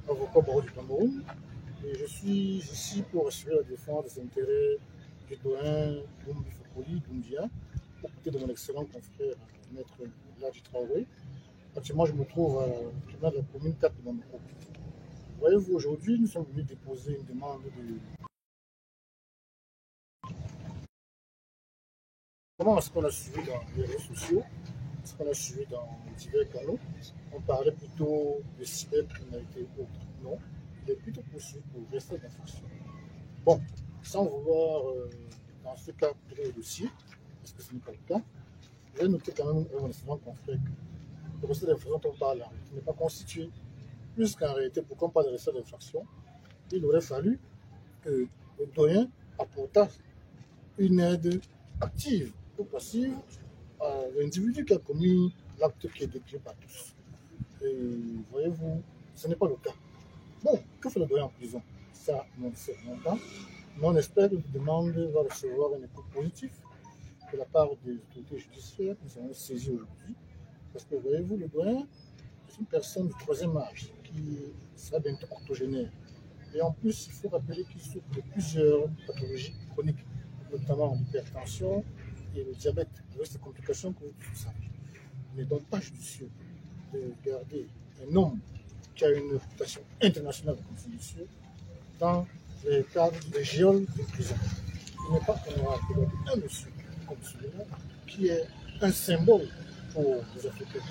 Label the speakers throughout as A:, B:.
A: avocat barreau du Cameroun, et je suis ici pour assurer la défense des intérêts du doyen Doumbi Fokoli Doumbia, aux côtés de mon excellent confrère Maître Ladji Traoré. Actuellement, je me trouve à la tribunal de la commune 4 de Bamako. Voyez-vous, aujourd'hui, nous sommes venus déposer une demande de. Comment est-ce qu'on a suivi dans les réseaux sociaux, est-ce qu'on a suivi dans divers canaux? On parlait plutôt de cybercriminalité ou autre. Non, il est plutôt poursuivi pour rester d'infraction. Bon, sans vouloir, dans ce cas, créer le dossier, parce que ce n'est pas le cas, je vais noter quand même un excellent confrère que le recel d'infraction dont on parle là, qui n'est pas constitué, puisqu'en réalité, pour qu'on parle de recel d'infraction, il aurait fallu que le doyen apporta une aide active ou passive à l'individu qui a commis l'acte qui est décrit par tous. Et voyez-vous, ce n'est pas le cas. Bon, que fait le doyen en prison? Ça, on le sait longtemps. Mais on espère que la demande va recevoir un écho positif de la part des autorités judiciaires que nous avons saisies aujourd'hui. Parce que voyez-vous, le doyen est une personne du troisième âge qui sera bientôt octogénaire. Et en plus, il faut rappeler qu'il souffre de plusieurs pathologies chroniques, notamment l'hypertension et le diabète, avec ces complications que vous savez. Il n'est donc pas judicieux de garder un homme qui a une réputation internationale comme ce monsieur dans les cadres des géoles de prison. Il n'est pas honorable de garder un monsieur comme celui-là qui est un symbole pour les Africains.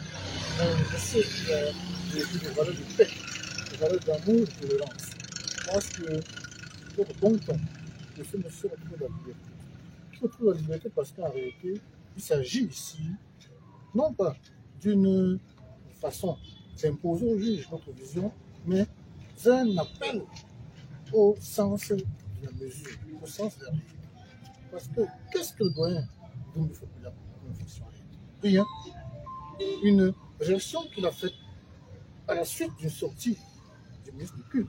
A: Un monsieur qui a des valeurs de paix, des valeurs d'amour et de tolérance. Je pense que c'est le bon temps que ce monsieur retrouve la liberté. Il retrouve la liberté parce qu'en réalité, il s'agit ici, non pas d'une façon d'imposer au juge notre vision, mais d'un appel au sens de la mesure, au sens de la vérité. Parce que qu'est-ce que le doyen Doumbi Fokoli a comme infraction? Rien. Une réaction qu'il a faite à la suite d'une sortie du ministre du culte.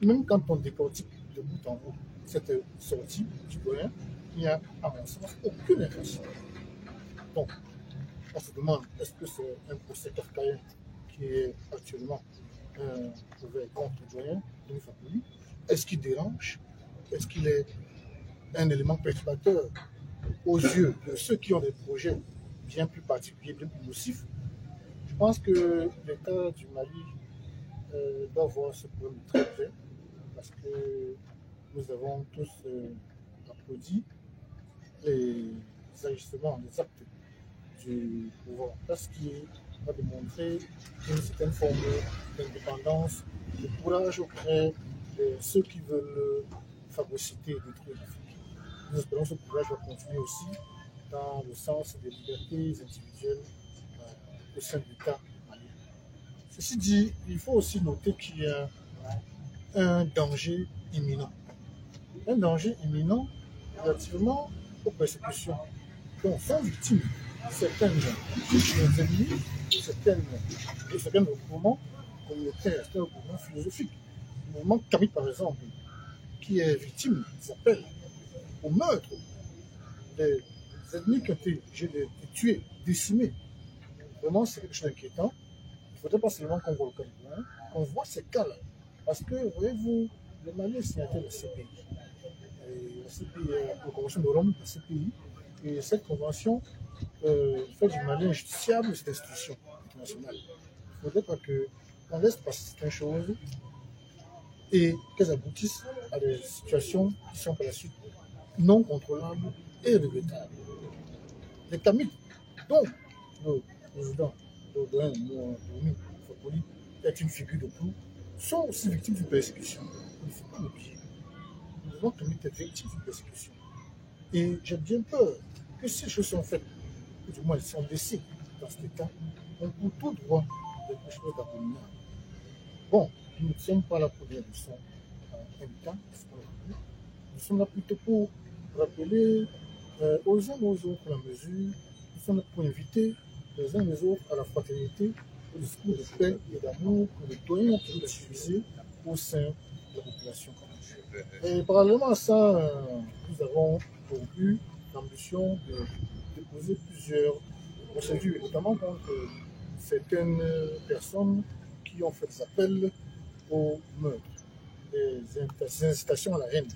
A: Même quand on décortique de bout en bout cette sortie du doyen, il n'y a, à mon sens, aucune infraction. Donc, on se demande, est-ce que c'est un procès kafkaïen qui est actuellement ouvert contre le doyen Doumbi Fokoli? Est-ce qu'il dérange? Est-ce qu'il est un élément perturbateur aux yeux de ceux qui ont des projets bien plus particuliers, bien plus nocifs? Je pense que l'État du Mali doit voir ce problème de très près, parce que nous avons tous applaudi les ajustements, les actes du pouvoir, parce qu'il va démontrer une certaine forme d'indépendance, de courage auprès de ceux qui veulent phagocyter et détruire l'Afrique. Nous espérons que ce courage va continuer aussi dans le sens des libertés individuelles au sein de l'État malien. Ceci dit, il faut aussi noter qu'il y a un danger imminent. Un danger imminent relativement aux persécutions dont sont victimes certaines ennemis, certains mouvements communautaires, certains mouvements philosophiques. Le mouvement Kami, par exemple, qui est victime des appels au meurtre des ennemis qui ont été tués, décimés. Vraiment, c'est quelque chose d'inquiétant. Il ne faudrait pas seulement qu'on voit le cas du doyen, qu'on voit ces cas-là. Parce que, voyez-vous, le Mali est signataire de CPI. Et la CPI, la Convention de Rome, la CPI, et cette convention fait du Mali injudiciable de cette institution internationale. Il ne faudrait pas qu'on laisse passer certaines choses et qu'elles aboutissent à des situations qui sont par la suite non contrôlables et regrettables. Les Tamils, dont le président Doyen Doumbi Fokoli est une figure de proue, sont aussi victimes d'une persécution. Il ne faut pas l'oublier. Le mouvement Tamil est victime d'une persécution. Et j'ai bien peur que ces choses sont faites, ou du moins elles sont laissées dans cet état, on peut tout droit quelque chose d'abominable. Bon, nous ne sommes pas là pour dire des leçons invitantes, nous sommes là plutôt pour rappeler aux uns et aux autres la mesure, nous sommes là pour inviter les uns et les autres à la fraternité, au discours de paix et d'amour que le doyen a toujours diffusé au sein de la population. Et parallèlement à ça, nous avons conclu l'ambition de déposer plusieurs procédures, notamment contre certaines personnes qui ont fait des appels au meurtre, des incitations à la haine.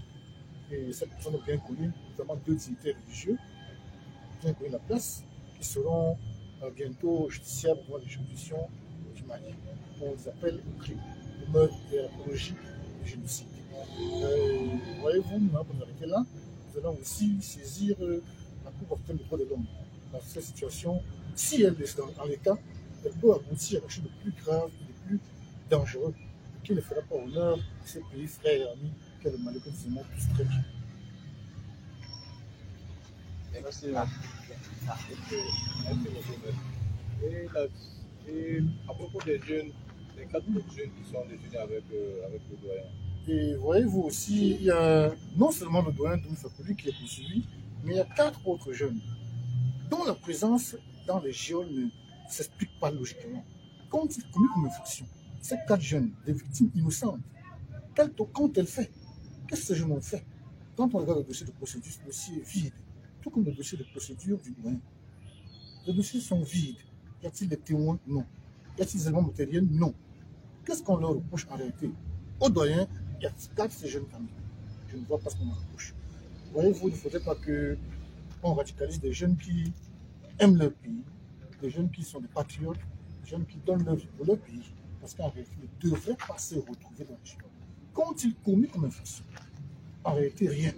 A: Et cette personne est bien connue, notamment deux dignitaires religieux, bien connus de la place, qui seront bientôt justiciables devant les juridictions du Mali. On les appelle au crime, au meurtre et à l'apologie du génocide. Voyez-vous, nous allons arrêter là. Nous allons aussi saisir la Cour européenne des droits de l'homme. Dans cette situation, si elle est dans l'état, elle peut aboutir à quelque chose de plus grave et de plus dangereux, qui ne fera pas honneur de ces pays frères et amis qu'est le Mali, que nous aimons tous très bien.
B: Merci. Et à propos des jeunes, les 4 autres jeunes qui sont détenus avec le doyen.
A: Et voyez-vous aussi, il y a non seulement le doyen Doum Fakoli qui est poursuivi, mais il y a 4 autres jeunes dont la présence dans les geôles ne s'explique pas logiquement. Quand ils commettent une infraction, ces 4 jeunes, des victimes innocentes, qu'ont-elles fait? Qu'est-ce que ces jeunes ont fait? Quand on regarde le dossier de procédure, ce dossier est vide, tout comme le dossier de procédure du doyen. Les dossiers sont vides. Y a-t-il des témoins? Non. Y a-t-il des éléments matériels? Non. Qu'est-ce qu'on leur reproche en réalité? Au doyen, il y a 4 ces jeunes familles. Je ne vois pas ce qu'on leur reproche. Voyez-vous, il ne faudrait pas qu'on radicalise des jeunes qui aiment leur pays, des jeunes qui sont des patriotes, des jeunes qui donnent leur vie pour leur pays, parce qu'en réalité, ils ne devraient pas se retrouver dans les choses. Qu'ont-ils commis comme infraction? En réalité, rien.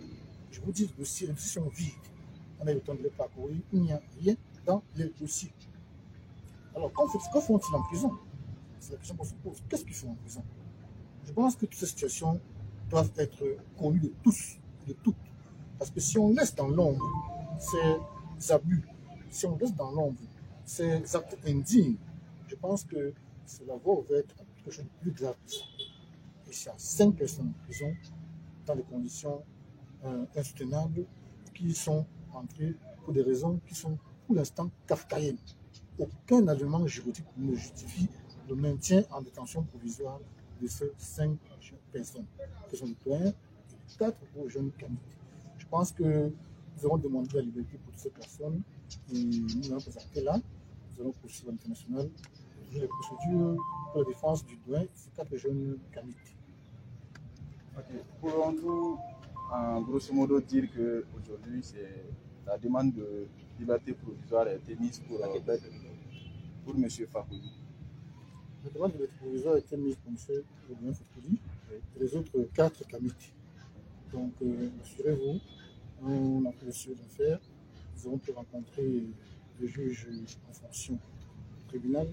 A: Je vous dis, les dossiers sont vides. On a eu le temps de les parcourir, il n'y a rien dans les dossiers. Alors, que font-ils en prison? C'est la question qu'on se pose. Qu'est-ce qu'ils font en prison? Je pense que toutes ces situations doivent être connues de tous, de toutes. Parce que si on laisse dans l'ombre ces abus, si on laisse dans l'ombre ces actes indignes, je pense que cela va vers quelque chose de plus grave que ça. Et il y a 5 personnes en prison dans des conditions insoutenables qui sont entrées pour des raisons qui sont pour l'instant kafkaïennes. Aucun élément juridique ne justifie le maintien en détention provisoire de ces 5 personnes, qui sont les doyens et les 4 jeunes candidats. Je pense que nous allons demander la liberté pour toutes ces personnes et nous allons présenter là. Nous allons poursuivre à l'international les procédures pour la défense du doyen et ces 4 jeunes candidats.
B: Okay. Pourrons-nous, grosso modo, dire qu'aujourd'hui, la demande de liberté provisoire a été mise pour M. Fakoli?
A: La demande de liberté provisoire a été mise pour M. Fakoli et les autres 4 camites. Donc, assurez-vous, on a prévu de faire. Nous avons pu rencontrer le juge en fonction du tribunal.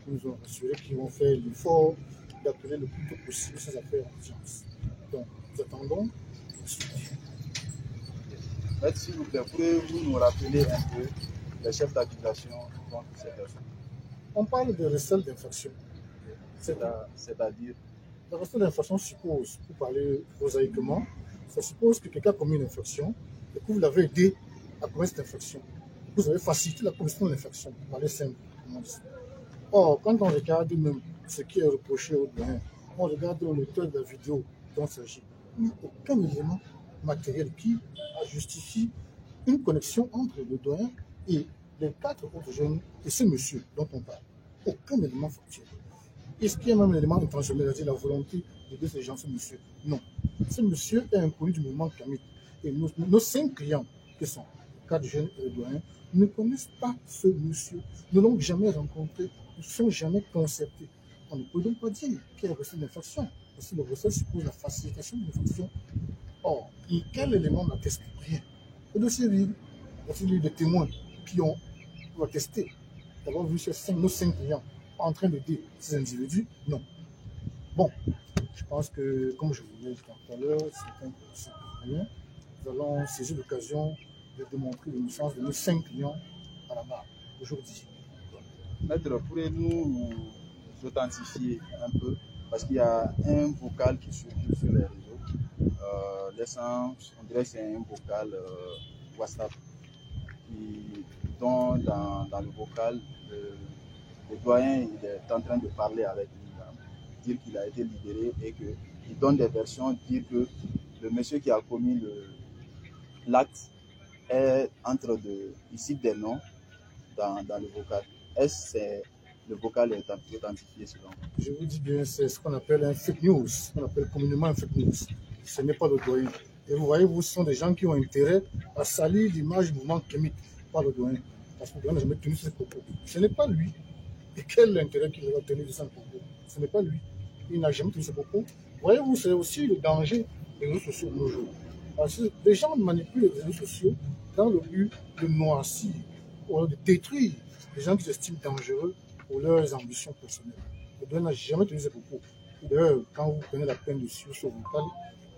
A: Ils nous ont assuré qu'ils vont faire l'effort d'appeler le plus tôt possible ces affaires en audience. Donc, nous attendons la suite.
B: S'il vous plaît, pouvez-vous nous rappeler un peu les chefs d'accusation contre ces personnes?
A: On parle de recel d'infraction.
B: C'est-à-dire?
A: Le recel d'infraction suppose, pour parler prosaïquement, ça suppose que quelqu'un a commis une infraction et que vous l'avez aidé à commettre cette infraction. Vous avez facilité la commission de l'infraction, pour parler simple. Or, quand on regarde même ce qui est reproché au doyen, on regarde l'auteur de la vidéo dont il s'agit, il n'y a aucun élément matériel qui justifie une connexion entre le doyen et les 4 autres jeunes et ce monsieur dont on parle. Aucun élément factuel. Est-ce qu'il y a même un élément intentionnel, c'est-à-dire la volonté de ces gens, ce monsieur? Non. Ce monsieur est inconnu du mouvement Kamit. Et nos 5 clients, qui sont 4 jeunes et le doyen, ne connaissent pas ce monsieur, ne l'ont jamais rencontré, ne sont jamais concertés. On ne peut donc pas dire qu'il y a reçu l'infraction, parce que le recel suppose la facilitation de l'infraction. Or, quel élément n'atteste? Rien. Le dossier est vide. Il y a eu des témoins qui ont attesté d'avoir vu nos 5 clients en train de dire ces individus. Non. Bon, je pense que, comme je vous l'ai dit tout à l'heure, c'est rien. Nous allons saisir l'occasion de démontrer l'innocence de nos 5 clients à la barre aujourd'hui.
B: Maître, pourriez-vous nous authentifier un peu? Parce qu'il y a un vocal qui circule sur les réseaux. On dirait que c'est un vocal WhatsApp. Dont dans le vocal, le doyen il est en train de parler avec lui, dire qu'il a été libéré et qu'il donne des versions, dire que le monsieur qui a commis l'acte est il cite des noms dans le vocal. Est-ce que c'est le vocal est authentifié selon vous?
A: Je vous dis bien, c'est ce qu'on appelle un fake news, ce qu'on appelle communément un fake news. Ce n'est pas le doyen. Et vous voyez, ce sont des gens qui ont intérêt à salir l'image du mouvement kémique par le doyen. Parce que le doyen n'a jamais tenu ses propos. Ce n'est pas lui. Et quel intérêt qu'il a tenu de ses propos? Ce n'est pas lui. Il n'a jamais tenu ses propos. Voyez-vous, c'est aussi le danger des réseaux sociaux de nos jours. Parce que les gens manipulent les réseaux sociaux dans le but de noircir ou de détruire les gens qui s'estiment dangereux pour leurs ambitions personnelles. Le doyen n'a jamais tenu ses propos. D'ailleurs, quand vous prenez la peine de suivre ce vocal,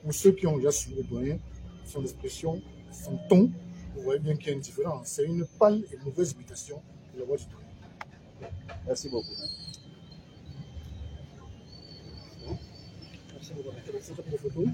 A: pour ceux qui ont déjà suivi le doyen, son expression, son ton, vous voyez bien qu'il y a une différence. C'est une pâle et mauvaise imitation de la voix du doyen.
B: Merci beaucoup.
A: Merci beaucoup.